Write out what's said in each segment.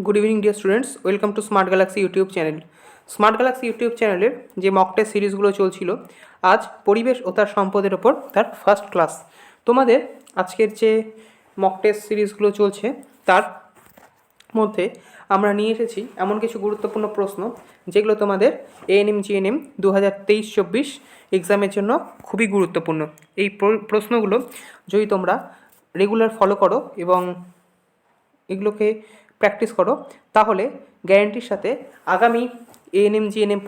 Good evening dear students, welcome to smart Galaxy YouTube channel. Smart Galaxy YouTube চ্যানেলের যে mock test সিরিজগুলো চলছিল, আজ পরিবেশ ও তার সম্পদের ওপর তার ফার্স্ট ক্লাস। তোমাদের আজকের যে মক টেস্ট সিরিজগুলো চলছে তার মধ্যে আমরা নিয়ে এসেছি এমন কিছু গুরুত্বপূর্ণ প্রশ্ন যেগুলো তোমাদের এএনএম জিএনএম 2023-24 এক্সামের জন্য খুবই গুরুত্বপূর্ণ। এই প্রশ্নগুলো যদি তোমরা রেগুলার ফলো করো এবং এগুলোকে প্র্যাকটিস করো, তাহলে গ্যারেন্টির সাথে আগামী এএনএম জিএনএম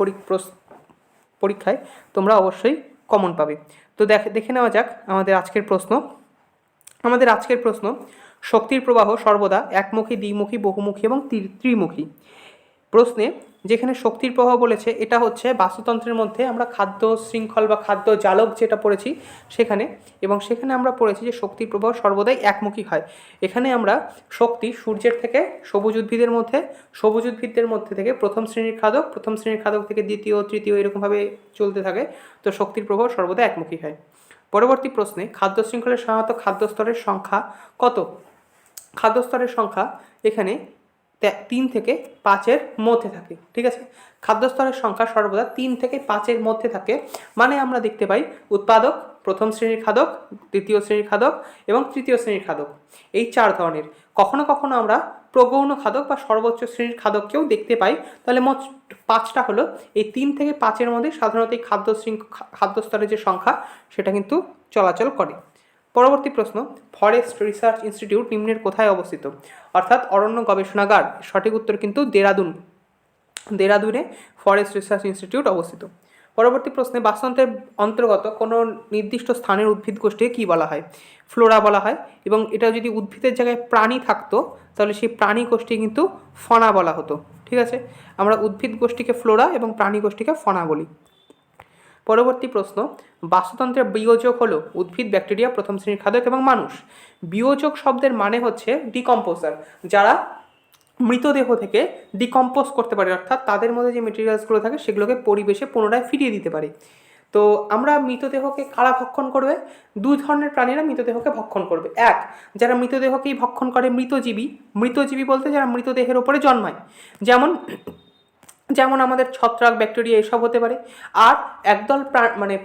পরীক্ষায় তোমরা অবশ্যই কমন পাবে। তো দেখে নেওয়া যাক আমাদের আজকের প্রশ্ন। শক্তির প্রবাহ সর্বদা একমুখী, দ্বিমুখী, বহুমুখী এবং ত্রিমুখী। প্রশ্নে যেখানে শক্তির প্রবাহ বলেছে, এটা হচ্ছে বাস্তুতন্ত্রের মধ্যে আমরা খাদ্য শৃঙ্খল বা খাদ্য জালক যেটা পড়েছি সেখানে, এবং সেখানে আমরা পড়েছি যে শক্তির প্রবাহ সর্বদাই একমুখী হয়। এখানে আমরা শক্তি সূর্যের থেকে সবুজ উদ্ভিদের মধ্যে থেকে প্রথম শ্রেণীর খাদক থেকে দ্বিতীয়, তৃতীয় এরকমভাবে চলতে থাকে। তো শক্তির প্রবাহ সর্বদা একমুখী হয়। পরবর্তী প্রশ্নে খাদ্য শৃঙ্খলের সাধারণত খাদ্যস্তরের সংখ্যা কত? খাদ্যস্তরের সংখ্যা এখানে 3 থেকে 5-এর মধ্যে থাকে। ঠিক আছে, খাদ্যস্তরের সংখ্যা সর্বদা 3 থেকে 5-এর মধ্যে থাকে। মানে আমরা দেখতে পাই উৎপাদক, প্রথম শ্রেণীর খাদক, দ্বিতীয় শ্রেণীর খাদক এবং তৃতীয় শ্রেণীর খাদক, এই 4 ধরনের। কখনো কখনো আমরা প্রগৌণ খাদক বা সর্বোচ্চ শ্রেণীর খাদককেও দেখতে পাই। তাহলে মোট 5টা হলো। এই 3 থেকে 5-এর মধ্যে সাধারণত এই খাদ্যস্তরের যে সংখ্যা সেটা কিন্তু চলাচল করে। পরবর্তী প্রশ্ন, ফরেস্ট রিসার্চ ইনস্টিটিউট নিম্নের কোথায় অবস্থিত? অর্থাৎ অরণ্য গবেষণাগার। সঠিক উত্তর কিন্তু দেরাদুনে ফরেস্ট রিসার্চ ইনস্টিটিউট অবস্থিত। পরবর্তী প্রশ্নে বাস্তুতন্ত্রের অন্তর্গত কোনো নির্দিষ্ট স্থানের উদ্ভিদ গোষ্ঠীকে কী বলা হয়? ফ্লোরা বলা হয়। এবং এটা যদি উদ্ভিদের জায়গায় প্রাণী থাকতো তাহলে সেই প্রাণী গোষ্ঠী কিন্তু ফনা বলা হতো। ঠিক আছে, আমরা উদ্ভিদ গোষ্ঠীকে ফ্লোরা এবং প্রাণী গোষ্ঠীকে ফনা বলি। পরবর্তী প্রশ্ন, বাস্তুতন্ত্রের বিয়োজক হলো উদ্ভিদ, ব্যাকটেরিয়া, প্রথম শ্রেণীর খাদক এবং মানুষ। বিয়োজক শব্দের মানে হচ্ছে ডিকম্পোজার, যারা মৃতদেহ থেকে ডিকম্পোজ করতে পারে, অর্থাৎ তাদের মধ্যে যে মেটেরিয়ালসগুলো থাকে সেগুলোকে পরিবেশে পুনরায় ফিরিয়ে দিতে পারে। তো আমরা মৃতদেহকে কারা ভক্ষণ করবে? 2 ধরনের প্রাণীরা মৃতদেহকে ভক্ষণ করবে। এক, যারা মৃতদেহকেই ভক্ষণ করে, মৃতজীবী বলতে যারা মৃতদেহের ওপরে জন্মায়, যেমন আমাদের ছত্রাক, ব্যাকটেরিয়া এসব হতে পারে। আর একদল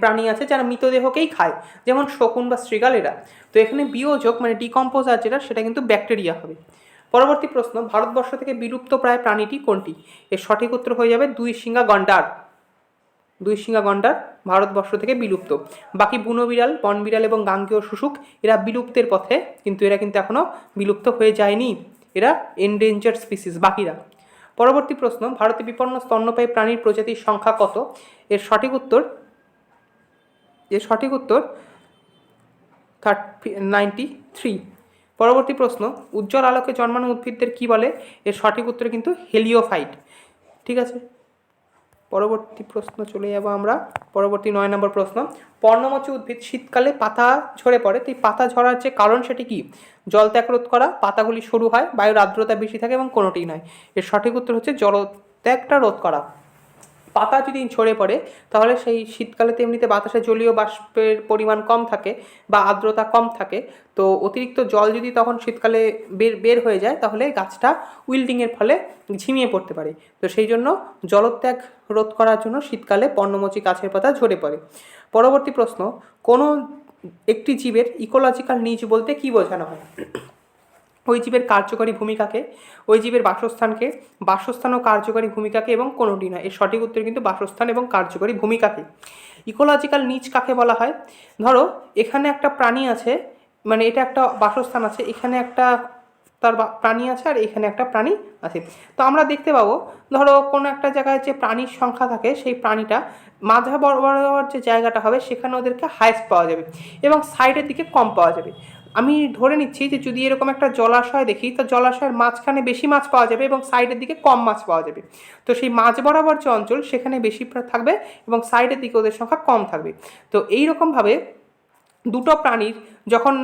প্রাণী আছে যারা মৃতদেহকেই খায়, যেমন শকুন বা শৃগাল এরা। তো এখানে বিয়োজক মানে ডিকম্পোজার যেটা, সেটা কিন্তু ব্যাকটেরিয়া হবে। পরবর্তী প্রশ্ন, ভারতবর্ষ থেকে বিলুপ্ত প্রায় প্রাণীটি কোনটি? এর সঠিক উত্তর হয়ে যাবে দুই শিঙা গন্ডার ভারতবর্ষ থেকে বিলুপ্ত। বাকি বুনো বিড়াল, বন বিড়াল এবং গাঙ্গেয় শুশুক এরা বিলুপ্তের পথে, কিন্তু এরা কিন্তু এখনো বিলুপ্ত হয়ে যায়নি, এরা এন্ডেঞ্জার্ড স্পিসিস বাকিরা। পরবর্তী প্রশ্ন, ভারতে বিপন্ন স্তন্যপায়ী প্রাণীর প্রজাতির সংখ্যা কত? এর সঠিক উত্তর 93। পরবর্তী প্রশ্ন, উজ্জ্বল আলোকে জন্মানো উদ্ভিদদের কি বলে? এর সঠিক উত্তর কিন্তু হেলিওফাইট। ঠিক আছে, পরবর্তী প্রশ্ন চলে যাব আমরা। পরবর্তী 9 নম্বর প্রশ্ন, পর্ণমোচী উদ্ভিদ শীতকালে পাতা ঝরে পড়ে, তো এই পাতা ঝরার যে কারণ সেটি কি? জল ত্যাগ রোধ করা, পাতাগুলি সরু হয়, বায়ুর আর্দ্রতা বেশি থাকে এবং কোনোটিই নয়। এর সঠিক উত্তর হচ্ছে জলত্যাগটা রোধ করা। পাতা যদি ঝরে পড়ে তাহলে সেই শীতকালে তো এমনিতে বাতাসে জলীয় বাষ্পের পরিমাণ কম থাকে বা আর্দ্রতা কম থাকে, তো অতিরিক্ত জল যদি তখন শীতকালে বের হয়ে যায় তাহলে গাছটা উইল্টিংয়ের ফলে ঝিমিয়ে পড়তে পারে। তো সেই জন্য জলত্যাগ রোধ করার জন্য শীতকালে পর্ণমোচী গাছের পাতা ঝরে পড়ে। পরবর্তী প্রশ্ন, কোনো একটি জীবের ইকোলজিক্যাল নিচ বলতে কি বোঝানো হয়? ওই জীবের কার্যকরী ভূমিকাকে, ওই জীবের বাসস্থান ও কার্যকরী ভূমিকাকে এবং কোনোটি নয়। এর সঠিক উত্তর কিন্তু বাসস্থান এবং কার্যকরী ভূমিকাকে। ইকোলজিক্যাল নিচ কাকে বলা হয়? ধরো এখানে একটা প্রাণী আছে, মানে এটা একটা বাসস্থান আছে, এখানে একটা তার প্রাণী আছে আর এখানে একটা প্রাণী আছে। তো আমরা দেখতে পাবো, ধরো কোনো একটা জায়গায় যে প্রাণীর সংখ্যা থাকে সেই প্রাণীটা মাঝা বরাবর যে জায়গাটা হবে সেখানে ওদেরকে হাইয়েস্ট পাওয়া যাবে এবং সাইডের দিকে কম পাওয়া যাবে। আমি ধরে নিচ্ছি যে যদি এরকম একটা জলাশয় দেখি, তো জলাশয়ের মাঝখানে বেশি মাছ পাওয়া যাবে এবং সাইডের দিকে কম মাছ পাওয়া যাবে। তো সেই মাঝ বরাবর যে অঞ্চল সেখানে বেশি থাকবে এবং সাইডের দিকে ওদের সংখ্যা কম থাকবে। তো এইরকমভাবে দুটো প্রাণীর যখন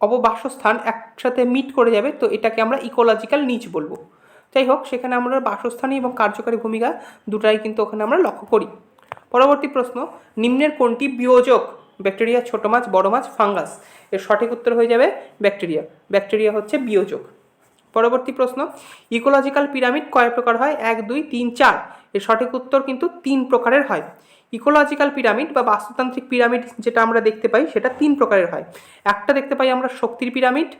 অববাসস্থান একসাথে মিট করে যাবে, তো এটাকে আমরা ইকোলজিক্যাল নিচ বলবো। যাই হোক, সেখানে আমরা বাসস্থানী এবং কার্যকরী ভূমিকা দুটাই কিন্তু ওখানে আমরা লক্ষ্য করি। পরবর্তী প্রশ্ন, নিম্নের কোনটি বিয়োজক? ব্যাকটেরিয়া, ছোট মাছ, বড় মাছ, ফাঙ্গাস। এর সঠিক উত্তর হয়ে যাবে ব্যাকটেরিয়া হচ্ছে বিয়োজক। পরবর্তী প্রশ্ন, ইকোলজিক্যাল পিরামিড কয় প্রকার হয়? 1, 2, 3, 4। এর সঠিক উত্তর কিন্তু 3 প্রকারের হয়। ইকোলজিক্যাল পিরামিড বা বাস্তুতান্ত্রিক পিরামিড যেটা আমরা দেখতে পাই সেটা 3 প্রকারের হয়। একটা দেখতে পাই আমরা শক্তির পিরামিড,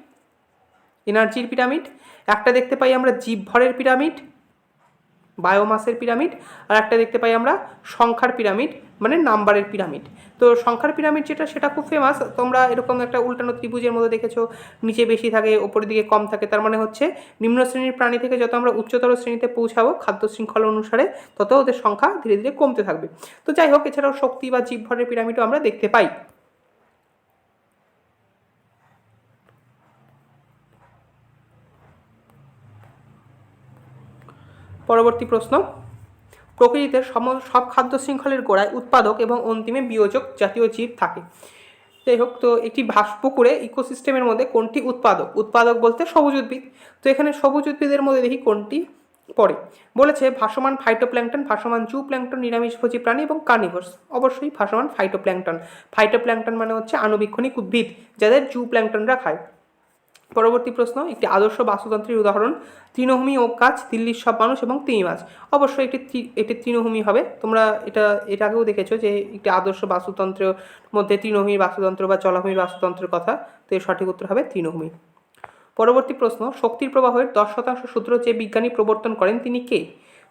এনার্জির পিরামিড, একটা দেখতে পাই আমরা জীবভরের পিরামিড, বায়োমাসের পিরামিড, আর একটা দেখতে পাই আমরা সংখ্যার পিরামিড মানে নাম্বারের পিরামিড। তো সংখ্যার পিরামিড যেটা সেটা খুব ফেমাস, তোমরা এরকম একটা উল্টানো ত্রিভুজের মধ্যে দেখেছো, নিচে বেশি থাকে ওপরের দিকে কম থাকে, তার মানে হচ্ছে নিম্ন শ্রেণীর প্রাণী থেকে যত আমরা উচ্চতর শ্রেণীতে পৌঁছাবো খাদ্য শৃঙ্খলা অনুসারে তত ওদের সংখ্যা ধীরে ধীরে কমতে থাকবে। তো যাই হোক, এছাড়াও শক্তি বা জীবভরের পিরামিডও আমরা দেখতে পাই। পরবর্তী প্রশ্ন, প্রকৃতিতে সব খাদ্য শৃঙ্খলের গোড়ায় উৎপাদক এবং অন্তিমে বিয়োজক জাতীয় জীব থাকে। যাই হোক, তো একটি পুকুরে ইকোসিস্টেমের মধ্যে কোনটি উৎপাদক? উৎপাদক বলতে সবুজ উদ্ভিদ। তো এখানে সবুজ উদ্ভিদের মধ্যে দেখি কোনটি পড়ে। বলেছে ভাসমান ফাইটোপ্ল্যাঙ্কটন, ভাসমান জুপ্ল্যাঙ্কটন, নিরামিষভোজী প্রাণী এবং কার্নিভোরস। অবশ্যই ভাসমান ফাইটোপ্ল্যাঙ্কটন। ফাইটোপ্ল্যাঙ্কটন মানে হচ্ছে আণুবীক্ষণিক উদ্ভিদ যাদের জুপ্ল্যাঙ্কটনরা খায়। পরবর্তী প্রশ্ন, একটি আদর্শ বাস্তুতন্ত্রের উদাহরণ? তৃণভূমি, ওক গাছ, দিল্লির সব মানুষ এবং তিমি মাছ। অবশ্যই এটি তৃণভূমি হবে। তোমরা এটা আগেও দেখেছো যে একটি আদর্শ বাস্তুতন্ত্রের মধ্যে তৃণভূমির বাস্তুতন্ত্র বা জলাভূমির বাস্তুতন্ত্রের কথা। তো এর সঠিক উত্তর হবে তৃণভূমি। পরবর্তী প্রশ্ন, শক্তির প্রবাহের 10% সূত্র যে বিজ্ঞানী প্রবর্তন করেন তিনি কে?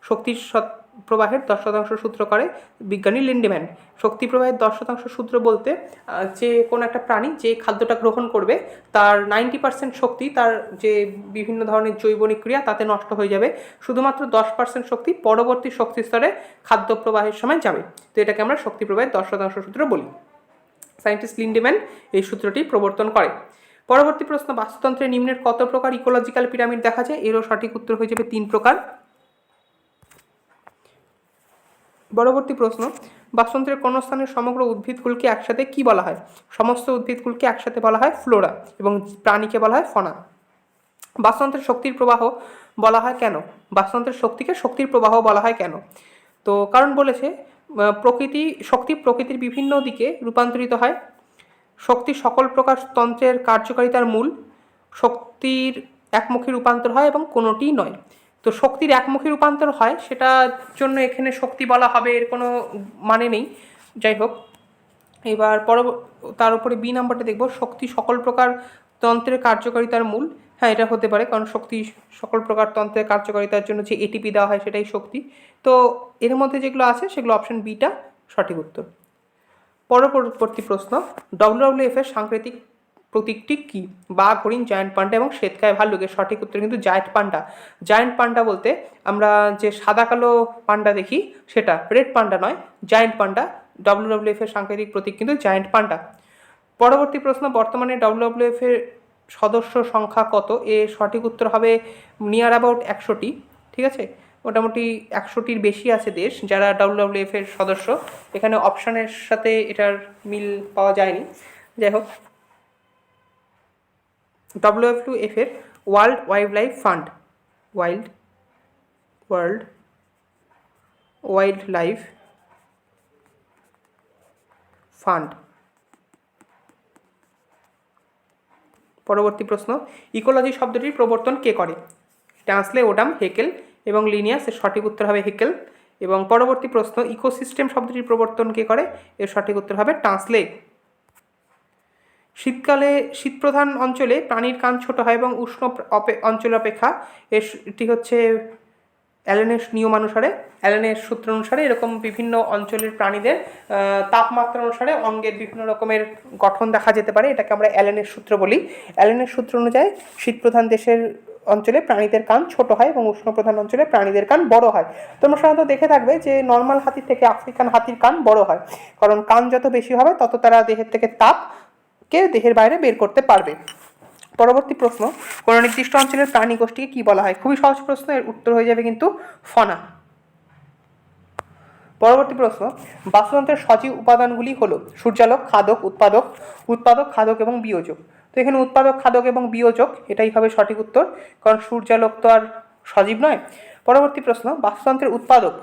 শক্তির প্রবাহের 10% সূত্র করে বিজ্ঞানী লিন্ডেম্যান। শক্তি প্রবাহের 10% সূত্র বলতে যে কোনো একটা প্রাণী যে খাদ্যটা গ্রহণ করবে তার 90% শক্তি তার যে বিভিন্ন ধরনের জৈবনিক ক্রিয়া তাতে নষ্ট হয়ে যাবে, শুধুমাত্র 10% শক্তি পরবর্তী শক্তি স্তরে খাদ্য প্রবাহের সময় যাবে। তো এটাকে আমরা শক্তি প্রবাহের 10% সূত্র বলি। সায়েন্টিস্ট লিন্ডেম্যান এই সূত্রটি প্রবর্তন করে। পরবর্তী প্রশ্ন, বাস্তুতন্ত্রের নিম্নের কত প্রকার ইকোলজিক্যাল পিরামিড দেখা যায়? এরও সঠিক উত্তর হয়ে যাবে 3 প্রকার। পরবর্তী প্রশ্ন, বাস্তুতন্ত্রের কোন স্থানের সমগ্র উদ্ভিদকুলকে একসাথে কি বলা হয়? সমস্ত উদ্ভিদকুলকে একসাথে বলা হয় ফ্লোরা এবং প্রাণীকে বলা হয় ফনা। বাস্তুতন্ত্রের শক্তির প্রবাহ বলা হয় কেন? বাস্তুতন্ত্রের শক্তিকে শক্তির প্রবাহ বলা হয় কেন? তো কারণ বলেছে শক্তি প্রকৃতির বিভিন্ন দিকে রূপান্তরিত হয়। শক্তি সকল প্রকার তন্ত্রের কার্যকারিতার মূল। শক্তির একমুখী রূপান্তর হয় এবং কোনোটিই নয়। তো শক্তির একমুখী রূপান্তর হয় সেটার জন্য এখানে শক্তি বলা হবে এর কোনো মানে নেই। যাই হোক, এবার তার উপরে বি নাম্বারটা দেখব, শক্তি সকল প্রকার তন্ত্রের কার্যকারিতার মূল। হ্যাঁ, এটা হতে পারে, কারণ শক্তি সকল প্রকার তন্ত্রের কার্যকারিতার জন্য যে এটিপি দেওয়া হয় সেটাই শক্তি। তো এর মধ্যে যেগুলো আছে সেগুলো অপশন বিটা সঠিক উত্তর। পরবর্তী প্রশ্ন, WWF এর সাংকেতিক প্রতীকটি কি? বাঘ, হরিণ, জায়ান্ট পান্ডা এবং শ্বেতকায় ভাল্লুকের সঠিক উত্তর কিন্তু জায়ান্ট পান্ডা। জায়ান্ট পান্ডা বলতে আমরা যে সাদা কালো পান্ডা দেখি সেটা, রেড পান্ডা নয়, জায়ান্ট পান্ডা। WWF এর সাংকেতিক প্রতীক কিন্তু জায়ান্ট পান্ডা। পরবর্তী প্রশ্ন, বর্তমানে WWF এর সদস্য সংখ্যা কত? এর সঠিক উত্তর হবে নিয়ার অ্যাবাউট 100টি। ঠিক আছে, মোটামুটি 100টির বেশি আছে দেশ যারা WWF এর সদস্য। এখানে অপশানের সাথে এটার মিল পাওয়া যায়নি। যাই হোক, WWF এর ওয়ার্ল্ড ওয়াইল্ড লাইফ ফান্ড। পরবর্তী প্রশ্ন, ইকোলজি শব্দটির প্রবর্তন কে করে? টান্সলে, ওডাম, হেকেল এবং লিনিয়াস। এর সঠিক উত্তর হবে হেকেল। এবং পরবর্তী প্রশ্ন, ইকোসিস্টেম শব্দটির প্রবর্তন কে করে? এর সঠিক উত্তর হবে টান্সলে। শীতকালে শীতপ্রধান অঞ্চলে প্রাণীর কান ছোট হয় এবং উষ্ণ অঞ্চল অপেক্ষা, এটি হচ্ছে অ্যালেনের নিয়মানুসারে, অ্যালেনের সূত্র অনুসারে এরকম বিভিন্ন অঞ্চলের প্রাণীদের তাপমাত্রা অনুসারে অঙ্গের বিভিন্ন রকমের গঠন দেখা যেতে পারে। এটাকে আমরা অ্যালেনের সূত্র বলি। অ্যালেনের সূত্র অনুযায়ী শীতপ্রধান দেশের অঞ্চলে প্রাণীদের কান ছোট হয় এবং উষ্ণপ্রধান অঞ্চলে প্রাণীদের কান বড় হয়। তোমরা সাধারণত দেখে থাকবে যে নর্মাল হাতির থেকে আফ্রিকান হাতির কান বড় হয়, কারণ কান যত বেশি হবে তত তারা দেহের থেকে তাপকে দেহের বাইরে বের করতে পারবে। পরবর্তী প্রশ্ন, কোনো নির্দিষ্ট অঞ্চলের প্রাণী গোষ্ঠীকে কি বলা হয়? খুবই সহজ প্রশ্ন, এর উত্তর হয়ে যাবে কিন্তু ফনা। পরবর্তী প্রশ্ন, বাস্তুতন্ত্রের সজীব উপাদানগুলি হলো সূর্যালোক, খাদক, উৎপাদক, খাদক এবং বিয়োজক। তো এখানে উৎপাদক, খাদক এবং বিয়োজক এটাই হবে সঠিক উত্তর, কারণ সূর্যালোক তো আর সজীব নয়। পরবর্তী প্রশ্ন, বাস্তুতন্ত্রের উৎপাদক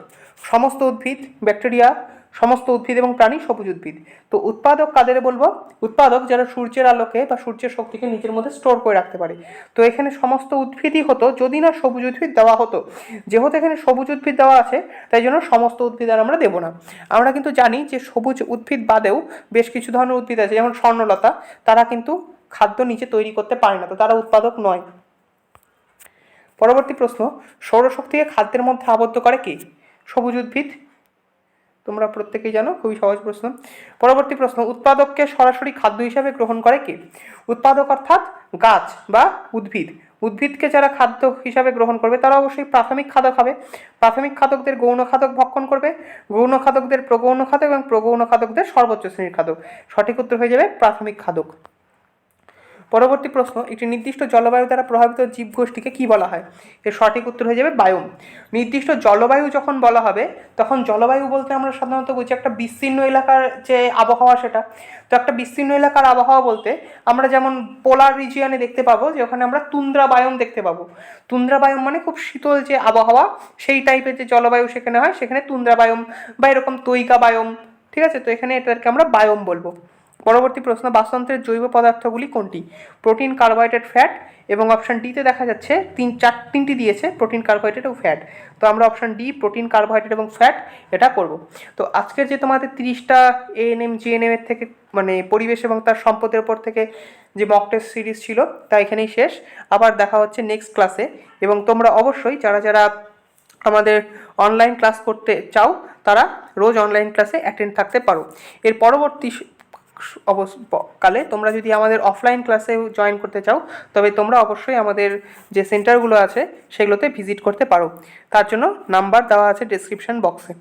সমস্ত উদ্ভিদ, ব্যাকটেরিয়া, সমস্ত উদ্ভিদ এবং প্রাণী সবুজ উদ্ভিদ। তো উৎপাদক কাদের বলবো? উৎপাদক যারা সূর্যের আলোকে বা সূর্যের শক্তিকে নিজের মধ্যে স্টোর করে রাখতে পারে। তো এখানে সমস্ত উদ্ভিদই হতো যদি না সবুজ উদ্ভিদ দেওয়া হতো। যেহেতু এখানে সবুজ উদ্ভিদ দেওয়া আছে তাই জন্য সমস্ত উদ্ভিদ আর আমরা দেবো না। আমরা কিন্তু জানি যে সবুজ উদ্ভিদ বাদেও বেশ কিছু ধরনের উদ্ভিদ আছে, যেমন স্বর্ণলতা, তারা কিন্তু খাদ্য নিজে তৈরি করতে পারে না, তো তারা উৎপাদক নয়। পরবর্তী প্রশ্ন, সৌরশক্তিকে খাদ্যের মধ্যে আবদ্ধ করে কি? সবুজ উদ্ভিদ। তোমরা প্রত্যেকেই জানো, খুবই সহজ প্রশ্ন। পরবর্তী প্রশ্ন, উৎপাদককে সরাসরি খাদ্য হিসাবে গ্রহণ করে কি? উৎপাদক অর্থাৎ গাছ বা উদ্ভিদ। উদ্ভিদকে যারা খাদ্য হিসাবে গ্রহণ করবে তারা অবশ্যই প্রাথমিক খাদ্য খাবে। প্রাথমিক খাদকদের গৌণ খাদক ভক্ষণ করবে, গৌণ খাদকদের প্রগৌণ খাদক এবং প্রগৌণ খাদকদের সর্বোচ্চ শ্রেণীর খাদক। সঠিক উত্তর হয়ে যাবে প্রাথমিক খাদক। পরবর্তী প্রশ্ন, একটি নির্দিষ্ট জলবায়ু দ্বারা প্রভাবিত জীবগোষ্ঠীকে কি বলা হয়? এর সঠিক উত্তর হয়ে যাবে বায়ুম। নির্দিষ্ট জলবায়ু যখন বলা হবে তখন জলবায়ু বলতে আমরা সাধারণত বুঝি একটা বিস্তীর্ণ এলাকার যে আবহাওয়া, সেটা। তো একটা বিস্তীর্ণ এলাকার আবহাওয়া বলতে আমরা যেমন পোলার রিজিয়নে দেখতে পাবো যে ওখানে আমরা তুন্দ্রা বায়ুম দেখতে পাবো। তুন্দ্রা বায়ুম মানে খুব শীতল যে আবহাওয়া, সেই টাইপের যে জলবায়ু সেখানে হয়, সেখানে তুন্দ্রা বায়ুম বা এরকম তৈকা বায়ুম, ঠিক আছে? তো এখানে এটাকে আমরা বায়ুম বলবো। পরবর্তী প্রশ্ন, বাস্তুতন্ত্রের জৈব পদার্থগুলি কোনটি? Protein, carbohydrate, fat. এবং অপশন ডিতে দেখা যাচ্ছে তিনটি দিয়েছে, প্রোটিন, কার্বোহাইড্রেট ও ফ্যাট। তো আমরা অপশন ডি প্রোটিন, কার্বোহাইড্রেট এবং ফ্যাট এটা করব। তো আজকের যে তোমাদের 30টা এএনএম জিএনএম এর থেকে মানে পরিবেশ এবং তার সম্পদের উপর থেকে যে মক টেস্ট সিরিজ ছিল তা এখানেই শেষ। আবার দেখা হচ্ছে নেক্সট ক্লাসে। এবং তোমরা অবশ্যই যারা যারা আমাদের অনলাইন ক্লাস করতে চাও তারা রোজ অনলাইন ক্লাসে অ্যাটেন্ড থাকতে পারো। এর পরবর্তী কালে তোমরা যদি আমাদের অফলাইন ক্লাসে জয়েন করতে চাও তবে তোমরা অবশ্যই আমাদের যে সেন্টারগুলো আছে সেগুলোতে ভিজিট করতে পারো। তার জন্য নাম্বার দেওয়া আছে ডেসক্রিপশন বক্সে।